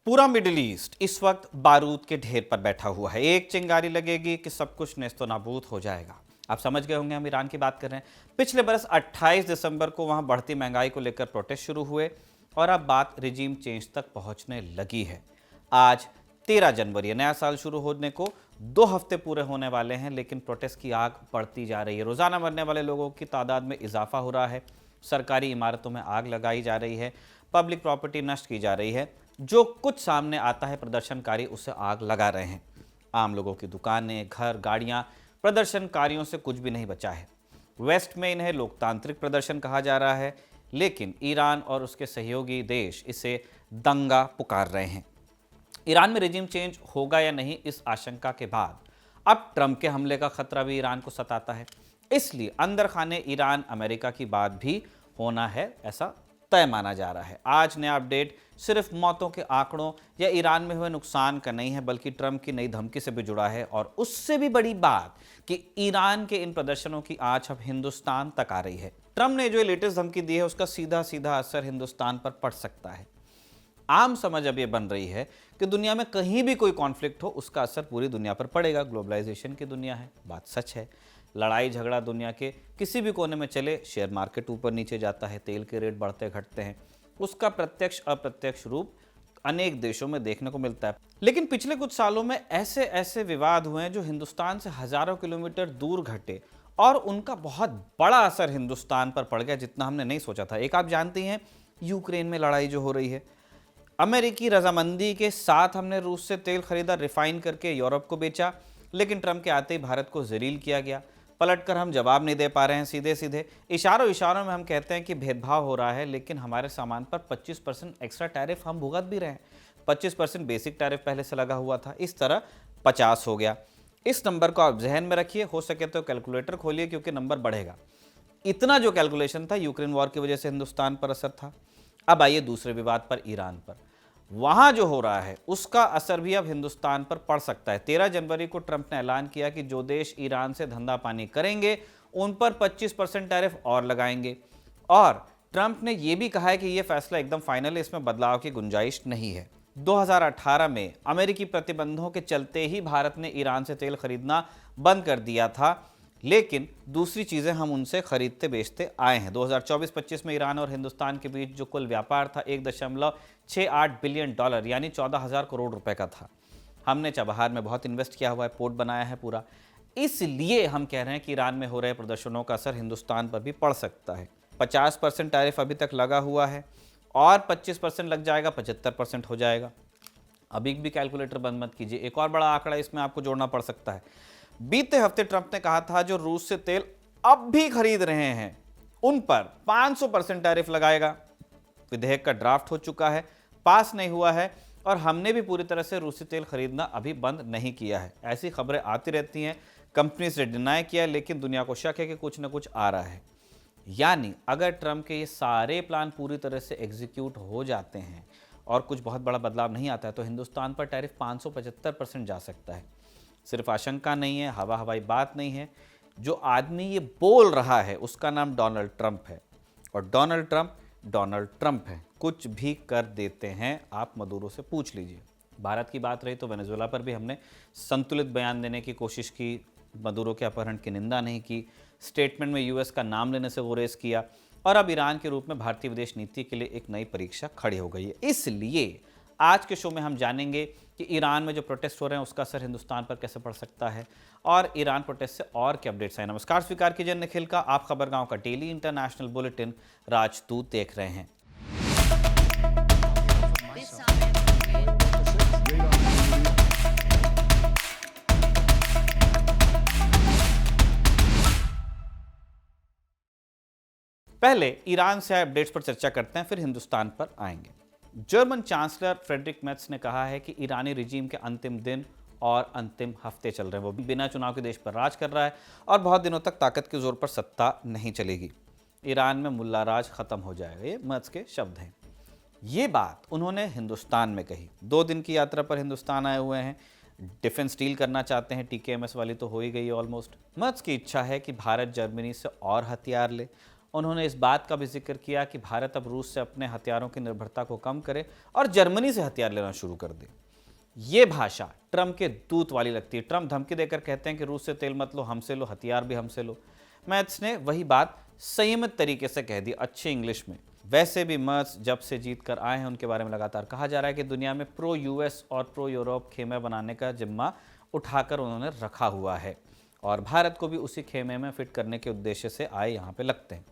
पूरा middle east इस वक्त बारूद के ढेर पर बैठा हुआ है। एक चिंगारी लगेगी कि सब कुछ नेस्तो नाबूद हो जाएगा। आप समझ गए होंगे हम ईरान की बात कर रहे हैं। पिछले बरस 28 दिसंबर को वहां बढ़ती महंगाई को लेकर प्रोटेस्ट शुरू हुए और अब बात रिजीम चेंज तक पहुंचने लगी है। आज 13 जनवरी, नया साल शुरू होने को 2 हफ्ते पूरे होने वाले हैं, लेकिन प्रोटेस्ट की आग बढ़ती जा रही है। रोजाना मरने वाले लोगों की तादाद में इजाफा हो रहा है, सरकारी इमारतों में आग लगाई जा रही है, पब्लिक प्रॉपर्टी नष्ट की जा रही है। जो कुछ सामने आता है प्रदर्शनकारी उसे आग लगा रहे हैं। आम लोगों की दुकानें, घर, गाड़ियां प्रदर्शनकारियों से कुछ भी नहीं बचा है। वेस्ट में इन्हें लोकतांत्रिक प्रदर्शन कहा जा रहा है, लेकिन ईरान और उसके सहयोगी देश इसे दंगा पुकार रहे हैं। ईरान में रिजीम चेंज होगा या नहीं, इस आशंका के बाद अब ट्रंप के हमले का खतरा भी ईरान को सताता है। इसलिए अंदर खाने ईरान अमेरिका की बात भी होना है, ऐसा तय माना जा रहा है। आज नया अपडेट सिर्फ मौतों के आंकड़ों या ईरान में हुए नुकसान का नहीं है, बल्कि ट्रंप की नई धमकी से भी जुड़ा है। और उससे भी बड़ी बात कि ईरान के इन प्रदर्शनों की आंच अब हिंदुस्तान तक आ रही है। ट्रंप ने जो लेटेस्ट धमकी दी है उसका सीधा सीधा असर हिंदुस्तान पर पड़ सकता है। आम समझ अब यह बन रही है कि दुनिया में कहीं भी कोई कॉन्फ्लिक्ट हो, उसका असर पूरी दुनिया पर पड़ेगा। ग्लोबलाइजेशन की दुनिया है, बात सच है। लड़ाई झगड़ा दुनिया के किसी भी कोने में चले, शेयर मार्केट ऊपर नीचे जाता है, तेल के रेट बढ़ते घटते हैं, उसका प्रत्यक्ष अप्रत्यक्ष रूप अनेक देशों में देखने को मिलता है। लेकिन पिछले कुछ सालों में ऐसे ऐसे विवाद हुए हैं जो हिंदुस्तान से हजारों किलोमीटर दूर घटे और उनका बहुत बड़ा असर हिंदुस्तान पर पड़ गया, जितना हमने नहीं सोचा था। एक आप जानती हैं, यूक्रेन में लड़ाई जो हो रही है, अमेरिकी रजामंदी के साथ हमने रूस से तेल खरीदा, रिफाइन करके यूरोप को बेचा, लेकिन ट्रंप के आते ही भारत को जलील किया गया। पलटकर हम जवाब नहीं दे पा रहे हैं। सीधे सीधे इशारों इशारों में हम कहते हैं कि भेदभाव हो रहा है, लेकिन हमारे सामान पर 25% एक्स्ट्रा टैरिफ हम भुगत भी रहे हैं। 25% बेसिक टैरिफ पहले से लगा हुआ था, इस तरह 50 हो गया। इस नंबर को आप जहन में रखिए, हो सके तो कैलकुलेटर खोलिए क्योंकि नंबर बढ़ेगा। इतना जो कैलकुलेशन था, यूक्रेन वॉर की वजह से हिंदुस्तान पर असर था। अब आइए दूसरे विवाद पर, ईरान पर। वहां जो हो रहा है उसका असर भी अब हिंदुस्तान पर पड़ सकता है। 13 जनवरी को ट्रंप ने ऐलान किया कि जो देश ईरान से धंधा पानी करेंगे उन पर 25% टैरिफ और लगाएंगे। और ट्रंप ने यह भी कहा है कि यह फैसला एकदम फाइनल है, इसमें बदलाव की गुंजाइश नहीं है। 2018 में अमेरिकी प्रतिबंधों के चलते ही भारत ने ईरान से तेल खरीदना बंद कर दिया था, लेकिन दूसरी चीज़ें हम उनसे खरीदते बेचते आए हैं। 2024-25 में ईरान और हिंदुस्तान के बीच जो कुल व्यापार था 1.68 बिलियन डॉलर यानी 14,000 करोड़ रुपए का था। हमने चबहार में बहुत इन्वेस्ट किया हुआ है, पोर्ट बनाया है पूरा। इसलिए हम कह रहे हैं कि ईरान में हो रहे प्रदर्शनों का असर हिंदुस्तान पर भी पड़ सकता है। 50% टैरिफ अभी तक लगा हुआ है और 25% लग जाएगा, 75% हो जाएगा। अभी भी कैलकुलेटर बंद मत कीजिए। एक और बड़ा आंकड़ा इसमें आपको जोड़ना पड़ सकता है। बीते हफ्ते ट्रंप ने कहा था जो रूस से तेल अब भी खरीद रहे हैं उन पर 500% टैरिफ लगाएगा। विधेयक का ड्राफ्ट हो चुका है, पास नहीं हुआ है और हमने भी पूरी तरह से रूसी तेल खरीदना अभी बंद नहीं किया है। ऐसी खबरें आती रहती हैं, कंपनी से डिनाई किया, लेकिन दुनिया को शक है कि कुछ ना कुछ आ रहा है। यानी अगर ट्रंप के ये सारे प्लान पूरी तरह से एग्जीक्यूट हो जाते हैं और कुछ बहुत बड़ा बदलाव नहीं आता है तो हिंदुस्तान पर टैरिफ 575% जा सकता है। सिर्फ आशंका नहीं है, हवा हवाई बात नहीं है। जो आदमी ये बोल रहा है उसका नाम डोनाल्ड ट्रंप है और डोनाल्ड ट्रंप है, कुछ भी कर देते हैं। आप मदुरो से पूछ लीजिए। भारत की बात रही तो वेनेजुएला पर भी हमने संतुलित बयान देने की कोशिश की, मदुरो के अपहरण की निंदा नहीं की, स्टेटमेंट में यूएस का नाम लेने से गुरेज किया और अब ईरान के रूप में भारतीय विदेश नीति के लिए एक नई परीक्षा खड़ी हो गई है। इसलिए आज के शो में हम जानेंगे कि ईरान में जो प्रोटेस्ट हो रहे हैं उसका असर हिंदुस्तान पर कैसे पड़ सकता है और ईरान प्रोटेस्ट से और क्या अपडेट्स आए। नमस्कार, स्वीकार कीजिए निखिल का, आप खबरगांव का डेली इंटरनेशनल बुलेटिन राजदूत देख रहे हैं। पहले ईरान से आए अपडेट्स पर चर्चा करते हैं, फिर हिंदुस्तान पर आएंगे। जर्मन चांसलर फ्रेडरिक मेर्ज ने कहा है कि ईरानी रिजीम के अंतिम दिन और अंतिम हफ्ते चल रहे हैं। वो बिना चुनाव के देश पर राज कर रहा है और बहुत दिनों तक ताकत के जोर पर सत्ता नहीं चलेगी। ईरान में मुल्ला राज खत्म हो जाएगा, ये मेर्ज के शब्द हैं। ये बात उन्होंने हिंदुस्तान में कही। 2 दिन की यात्रा पर हिंदुस्तान आए हुए हैं, डिफेंस डील करना चाहते हैं। TKMS वाली तो हो ही गई ऑलमोस्ट। मेर्ज की इच्छा है कि भारत जर्मनी से और हथियार ले उन्होंने इस बात का भी जिक्र किया कि भारत अब रूस से अपने हथियारों की निर्भरता को कम करे और जर्मनी से हथियार लेना शुरू कर दे। ये भाषा ट्रंप के दूत वाली लगती है। ट्रंप धमकी देकर कहते हैं कि रूस से तेल मत लो, हमसे लो, हथियार भी हमसे लो। मैथ्स ने वही बात संयमित तरीके से कह दी, अच्छे इंग्लिश में। वैसे भी मर्स जब से जीत कर आए हैं उनके बारे में लगातार कहा जा रहा है कि दुनिया में प्रो यूएस और प्रो यूरोप खेमे बनाने का जिम्मा उठाकर उन्होंने रखा हुआ है और भारत को भी उसी खेमे में फिट करने के उद्देश्य से आए यहाँ पे लगते हैं।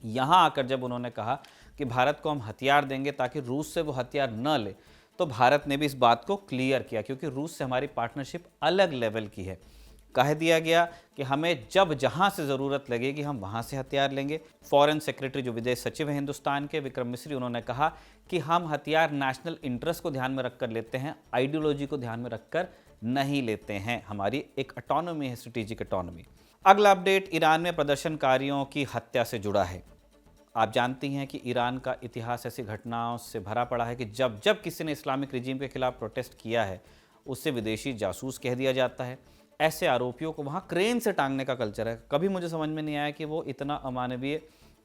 यहाँ आकर जब उन्होंने कहा कि भारत को हम हथियार देंगे ताकि रूस से वो हथियार न ले, तो भारत ने भी इस बात को क्लियर किया, क्योंकि रूस से हमारी पार्टनरशिप अलग लेवल की है। कह दिया गया कि हमें जब जहां से ज़रूरत लगेगी हम वहां से हथियार लेंगे। फॉरेन सेक्रेटरी जो विदेश सचिव हैं हिंदुस्तान के, विक्रम मिस्री, उन्होंने कहा कि हम हथियार नेशनल इंटरेस्ट को ध्यान में रखकर लेते हैं, आइडियोलॉजी को ध्यान में रखकर नहीं लेते हैं। हमारी एक ऑटोनॉमी है, स्ट्रेटेजिक ऑटोनॉमी। अगला अपडेट ईरान में प्रदर्शनकारियों की हत्या से जुड़ा है। आप जानती हैं कि ईरान का इतिहास ऐसी घटनाओं से भरा पड़ा है कि जब जब किसी ने इस्लामिक रिजीम के खिलाफ प्रोटेस्ट किया है उससे विदेशी जासूस कह दिया जाता है। ऐसे आरोपियों को वहाँ क्रेन से टांगने का कल्चर है। कभी मुझे समझ में नहीं आया कि वो इतना अमानवीय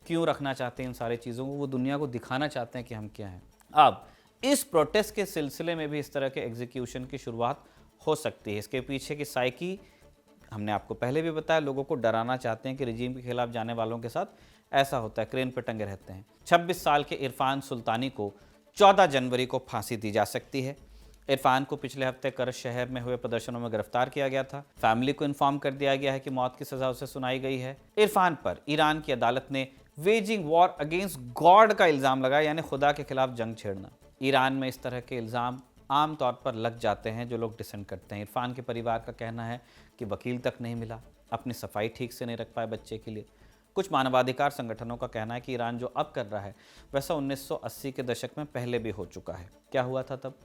क्यों रखना चाहते हैं इन सारी चीज़ों को। वो दुनिया को दिखाना चाहते हैं कि हम क्या हैं। अब इस प्रोटेस्ट के सिलसिले में भी इस तरह के एग्जीक्यूशन की शुरुआत हो सकती है। इसके पीछे की साइकी हमने आपको पहले भी बताया, लोगों को डराना चाहते हैं कि रिजीम के खिलाफ जाने वालों के साथ ऐसा होता है, क्रेन पर टंगे रहते हैं। 26 साल के इरफान सुल्तानी को 14 जनवरी को फांसी दी जा सकती है। इरफान को पिछले हफ्ते करज शहर में हुए प्रदर्शनों में गिरफ्तार किया गया था। फैमिली को इन्फॉर्म कर दिया गया है कि मौत की सजा उसे सुनाई गई है। इरफान पर ईरान की अदालत ने वेजिंग वॉर अगेंस्ट गॉड का इल्ज़ाम लगाया, यानी खुदा के खिलाफ जंग छेड़ना। ईरान में इस तरह के इल्ज़ाम आमतौर पर लग जाते हैं जो लोग डिसेंट करते हैं। इरफान के परिवार का कहना है कि वकील तक नहीं मिला, अपनी सफाई ठीक से नहीं रख पाए बच्चे के लिए। कुछ मानवाधिकार संगठनों का कहना है कि ईरान जो अब कर रहा है वैसा 1980 के दशक में पहले भी हो चुका है। क्या हुआ था तब?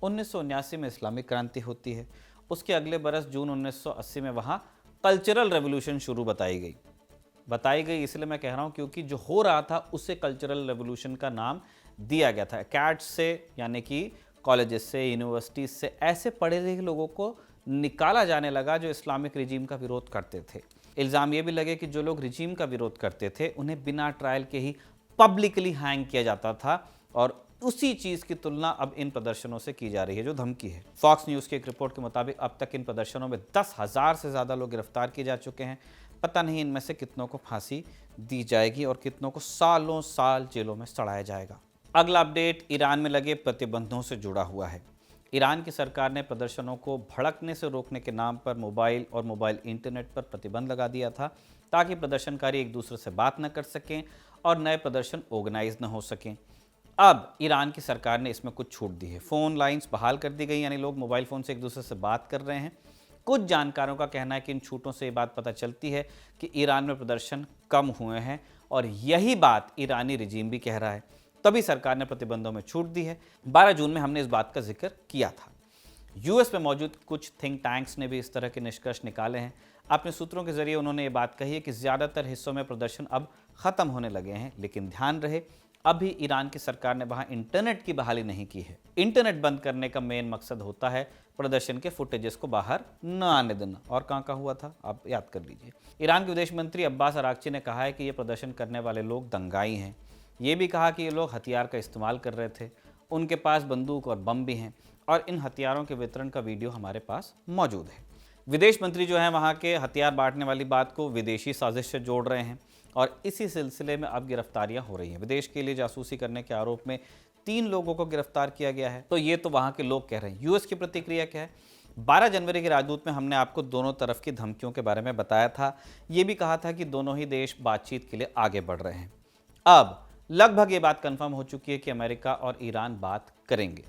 1979 में इस्लामिक क्रांति होती है। उसके अगले बरस जून 1980 में वहाँ कल्चरल रेवोल्यूशन शुरू बताई गई। इसलिए मैं कह रहा हूँ क्योंकि जो हो रहा था उसे कल्चरल रेवोल्यूशन का नाम दिया गया था। कैट्स से, यानी कि कॉलेजेस से, यूनिवर्सिटीज से ऐसे पढ़े लिखे लोगों को निकाला जाने लगा जो इस्लामिक रिजीम का विरोध करते थे। इल्ज़ाम ये भी लगे कि जो लोग रिजीम का विरोध करते थे उन्हें बिना ट्रायल के ही पब्लिकली हैंग किया जाता था और उसी चीज़ की तुलना अब इन प्रदर्शनों से की जा रही है जो धमकी है। फॉक्स न्यूज़ की एक रिपोर्ट के मुताबिक अब तक इन प्रदर्शनों में 10,000 से ज़्यादा लोग गिरफ्तार किए जा चुके हैं। पता नहीं इनमें से कितनों को फांसी दी जाएगी और कितनों को सालों साल जेलों में सड़ाया जाएगा। अगला अपडेट ईरान में लगे प्रतिबंधों से जुड़ा हुआ है। ईरान की सरकार ने प्रदर्शनों को भड़कने से रोकने के नाम पर मोबाइल और मोबाइल इंटरनेट पर प्रतिबंध लगा दिया था ताकि प्रदर्शनकारी एक दूसरे से बात न कर सकें और नए प्रदर्शन ऑर्गेनाइज न हो सकें। अब ईरान की सरकार ने इसमें कुछ छूट दी है। फ़ोन लाइंस बहाल कर दी गई, यानी लोग मोबाइल फ़ोन से एक दूसरे से बात कर रहे हैं। कुछ जानकारों का कहना है कि इन छूटों से ये बात पता चलती है कि ईरान में प्रदर्शन कम हुए हैं और यही बात ईरानी रिजीम भी कह रहा है, तभी सरकार ने प्रतिबंधों में छूट दी है। 12 जून में हमने इस बात का जिक्र किया था। यूएस में मौजूद कुछ थिंक टैंक्स ने भी इस तरह के निष्कर्ष निकाले हैं। अपने सूत्रों के जरिए उन्होंने ये बात कही है कि ज़्यादातर हिस्सों में प्रदर्शन अब ख़त्म होने लगे हैं, लेकिन ध्यान रहे अभी ईरान की सरकार ने वहाँ इंटरनेट की बहाली नहीं की है। इंटरनेट बंद करने का मेन मकसद होता है प्रदर्शन के फुटेजेस को बाहर न आने देना। और कहाँ हुआ था आप याद कर लीजिए। ईरान के विदेश मंत्री अब्बास अरागची ने कहा है कि ये प्रदर्शन करने वाले लोग दंगाई हैं। ये भी कहा कि ये लोग हथियार का इस्तेमाल कर रहे थे, उनके पास बंदूक और बम भी हैं और इन हथियारों के वितरण का वीडियो हमारे पास मौजूद है। विदेश मंत्री जो हैं वहाँ के हथियार बांटने वाली बात को विदेशी साजिश से जोड़ रहे हैं और इसी सिलसिले में अब गिरफ्तारियां हो रही हैं। विदेश के लिए जासूसी करने के आरोप में 3 लोगों को गिरफ्तार किया गया है। तो ये तो वहाँ के लोग कह रहे हैं। यूएस की प्रतिक्रिया क्या है? 12 जनवरी के राजदूत में हमने आपको दोनों तरफ की धमकियों के बारे में बताया था। ये भी कहा था कि दोनों ही देश बातचीत के लिए आगे बढ़ रहे हैं। अब लगभग ये बात कंफर्म हो चुकी है कि अमेरिका और ईरान बात करेंगे।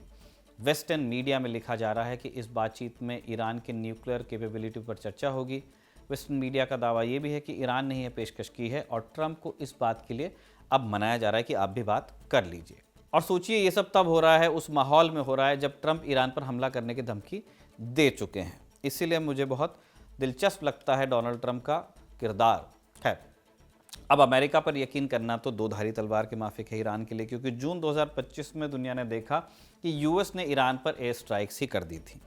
वेस्टर्न मीडिया में लिखा जा रहा है कि इस बातचीत में ईरान के न्यूक्लियर कैपेबिलिटी पर चर्चा होगी। वेस्टर्न मीडिया का दावा ये भी है कि ईरान ने यह पेशकश की है और ट्रंप को इस बात के लिए अब मनाया जा रहा है कि आप भी बात कर लीजिए। और सोचिए ये सब तब हो रहा है, उस माहौल में हो रहा है जब ट्रंप ईरान पर हमला करने की धमकी दे चुके हैं। इसीलिए मुझे बहुत दिलचस्प लगता है डोनाल्ड ट्रंप का किरदार। खैर, अब अमेरिका पर यकीन करना तो दो धारी तलवार के माफिक है ईरान के लिए, क्योंकि जून 2025 में दुनिया ने देखा कि यूएस ने ईरान पर एयर स्ट्राइक्स ही कर दी थी,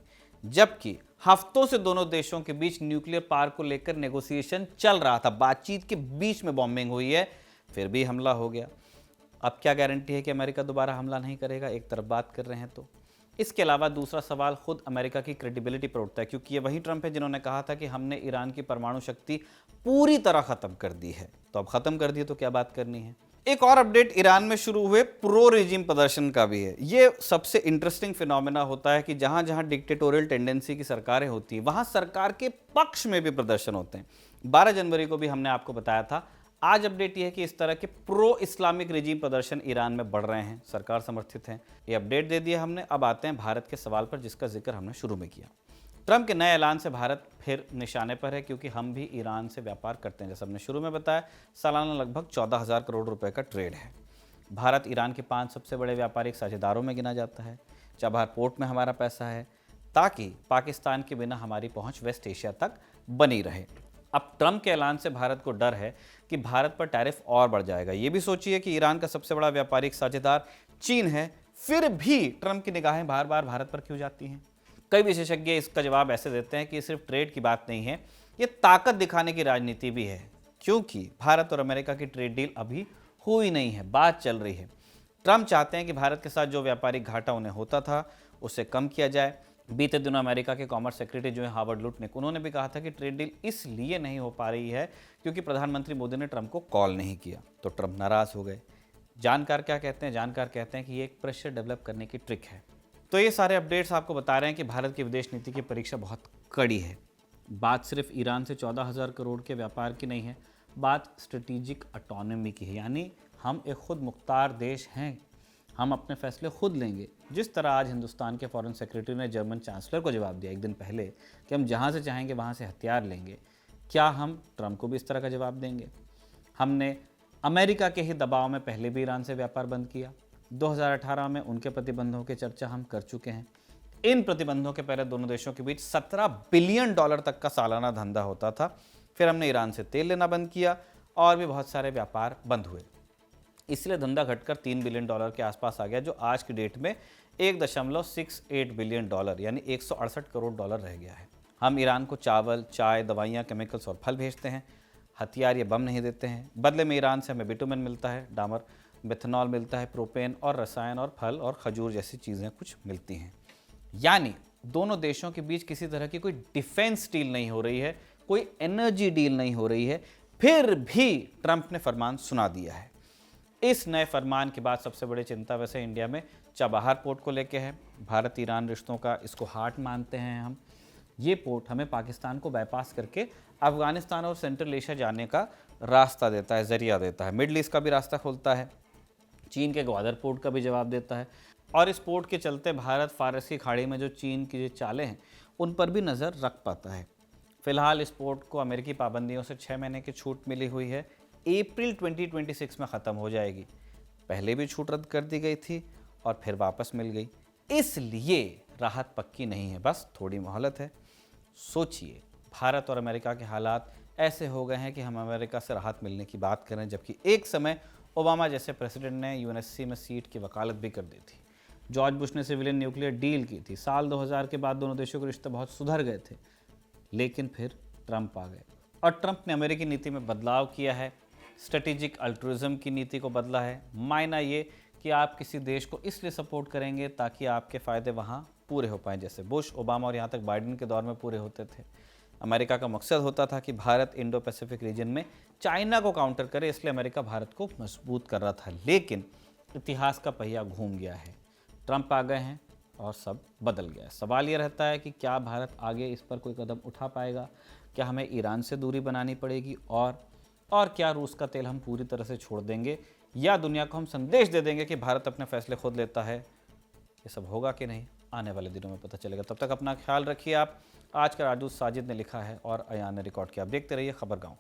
जबकि हफ्तों से दोनों देशों के बीच न्यूक्लियर पावर को लेकर नेगोशिएशन चल रहा था। बातचीत के बीच में बॉम्बिंग हुई है। फिर भी हमला हो गया। अब क्या गारंटी है कि अमेरिका दोबारा हमला नहीं करेगा, एक तरफ बात कर रहे हैं तो। इसके अलावा दूसरा सवाल खुद अमेरिका की क्रेडिबिलिटी पर उठता है, क्योंकि ये वही ट्रंप है जिन्होंने कहा था कि हमने ईरान की परमाणु शक्ति पूरी तरह खत्म कर दी है। तो अब खत्म कर दी तो क्या बात करनी है। एक और अपडेट ईरान में शुरू हुए प्रो रिजीम प्रदर्शन का भी है। ये सबसे इंटरेस्टिंग फिनोमेना होता है कि जहां जहां डिक्टेटोरियल टेंडेंसी की सरकारें होती हैं, वहां सरकार के पक्ष में भी प्रदर्शन होते हैं। 12 जनवरी को भी हमने आपको बताया था। आज अपडेट यह है कि इस तरह के प्रो इस्लामिक रिजीम प्रदर्शन ईरान में बढ़ रहे हैं, सरकार समर्थित हैं। ये अपडेट दे दिया हमने। अब आते हैं भारत के सवाल पर, जिसका जिक्र हमने शुरू में किया। ट्रंप के नए ऐलान से भारत फिर निशाने पर है, क्योंकि हम भी ईरान से व्यापार करते हैं। जैसे हमने शुरू में बताया, सालाना लगभग 14,000 करोड़ रुपए का ट्रेड है। भारत ईरान के 5 सबसे बड़े व्यापारिक साझेदारों में गिना जाता है। चाबहार पोर्ट में हमारा पैसा है, ताकि पाकिस्तान के बिना हमारी पहुंच वेस्ट एशिया तक बनी रहे। अब ट्रंप के ऐलान से भारत को डर है कि भारत पर टैरिफ और बढ़ जाएगा। ये भी सोचिए कि ईरान का सबसे बड़ा व्यापारिक साझेदार चीन है, फिर भी ट्रंप की निगाहें बार बार भारत पर क्यों जाती हैं। कई विशेषज्ञ इसका जवाब ऐसे देते हैं कि सिर्फ ट्रेड की बात नहीं है, ये ताकत दिखाने की राजनीति भी है, क्योंकि भारत और अमेरिका की ट्रेड डील अभी हुई नहीं है, बात चल रही है। ट्रंप चाहते हैं कि भारत के साथ जो व्यापारिक घाटा उन्हें होता था उसे कम किया जाए। बीते दिनों अमेरिका के कॉमर्स सेक्रेटरी जो है हार्वर्ड लुटनिक, उन्होंने भी कहा था कि ट्रेड डील इसलिए नहीं हो पा रही है क्योंकि प्रधानमंत्री मोदी ने ट्रंप को कॉल नहीं किया। तो ट्रंप नाराज हो गए। जानकार क्या कहते हैं? जानकार कहते हैं कि ये एक प्रेशर डेवलप करने की ट्रिक है। तो ये सारे अपडेट्स आपको बता रहे हैं कि भारत की विदेश नीति की परीक्षा बहुत कड़ी है। बात सिर्फ ईरान से 14,000 करोड़ के व्यापार की नहीं है, बात स्ट्रेटेजिक ऑटोनॉमी की है। यानी हम एक खुद मुख्तार देश हैं, हम अपने फैसले खुद लेंगे। जिस तरह आज हिंदुस्तान के फॉरेन सेक्रेटरी ने जर्मन चांसलर को जवाब दिया एक दिन पहले कि हम जहाँ से चाहेंगे वहाँ से हथियार लेंगे, क्या हम ट्रंप को भी इस तरह का जवाब देंगे? हमने अमेरिका के ही दबाव में पहले भी ईरान से व्यापार बंद किया। 2018 में उनके प्रतिबंधों की चर्चा हम कर चुके हैं। इन प्रतिबंधों के पहले दोनों देशों के बीच $17 बिलियन तक का सालाना धंधा होता था। फिर हमने ईरान से तेल लेना बंद किया और भी बहुत सारे व्यापार बंद हुए। इसलिए धंधा घटकर $3 बिलियन के आसपास आ गया, जो आज की डेट में $1.68 बिलियन यानी 168 करोड़ डॉलर रह गया है। हम ईरान को चावल, चाय, दवाइयाँ, केमिकल्स और फल भेजते हैं। हथियार या बम नहीं देते हैं। बदले में ईरान से हमें बिटुमेन मिलता है, डामर, मेथनॉल मिलता है, प्रोपेन और रसायन और फल और खजूर जैसी चीज़ें कुछ मिलती हैं। यानी दोनों देशों के बीच किसी तरह की कोई डिफेंस डील नहीं हो रही है, कोई एनर्जी डील नहीं हो रही है। फिर भी ट्रंप ने फरमान सुना दिया है। इस नए फरमान के बाद सबसे बड़ी चिंता वैसे इंडिया में चाबहार पोर्ट को लेके है। भारत ईरान रिश्तों का इसको हार्ट मानते हैं हम। ये पोर्ट हमें पाकिस्तान को बाईपास करके अफगानिस्तान और सेंट्रल एशिया जाने का रास्ता देता है, जरिया देता है। मिडल ईस्ट का भी रास्ता खोलता है। चीन के ग्वादर पोर्ट का भी जवाब देता है। और इस पोर्ट के चलते भारत फारस की खाड़ी में जो चीन की जो चालें हैं उन पर भी नज़र रख पाता है। फिलहाल इस पोर्ट को अमेरिकी पाबंदियों से 6 महीने की छूट मिली हुई है। अप्रैल 2026 में ख़त्म हो जाएगी। पहले भी छूट रद्द कर दी गई थी और फिर वापस मिल गई, इसलिए राहत पक्की नहीं है, बस थोड़ी मोहलत है। सोचिए, भारत और अमेरिका के हालात ऐसे हो गए हैं कि हम अमेरिका से राहत मिलने की बात करें, जबकि एक समय ओबामा जैसे प्रेसिडेंट ने यूएनएससी में सीट की वकालत भी कर दी थी। जॉर्ज बुश ने सिविलियन न्यूक्लियर डील की थी। साल 2000 के बाद दोनों देशों के रिश्ते बहुत सुधर गए थे, लेकिन फिर ट्रंप आ गए और ट्रंप ने अमेरिकी नीति में बदलाव किया है। स्ट्रेटेजिक अल्ट्रुइज्म की नीति को बदला है। मायना ये कि आप किसी देश को इसलिए सपोर्ट करेंगे ताकि आपके फ़ायदे वहाँ पूरे हो पाएँ, जैसे बुश, ओबामा और यहाँ तक बाइडेन के दौर में पूरे होते थे। अमेरिका का मकसद होता था कि भारत इंडो पैसिफिक रीजन में चाइना को काउंटर करे, इसलिए अमेरिका भारत को मजबूत कर रहा था। लेकिन इतिहास का पहिया घूम गया है, ट्रंप आ गए हैं और सब बदल गया है। सवाल ये रहता है कि क्या भारत आगे इस पर कोई कदम उठा पाएगा? क्या हमें ईरान से दूरी बनानी पड़ेगी? और क्या रूस का तेल हम पूरी तरह से छोड़ देंगे, या दुनिया को हम संदेश दे देंगे कि भारत अपने फैसले खुद लेता है? ये सब होगा कि नहीं, आने वाले दिनों में पता चलेगा। तब तक अपना ख्याल रखिए आप। आज का राजदूत साजिद ने लिखा है और अयान ने रिकॉर्ड किया। आप देखते रहिए खबर गाँव।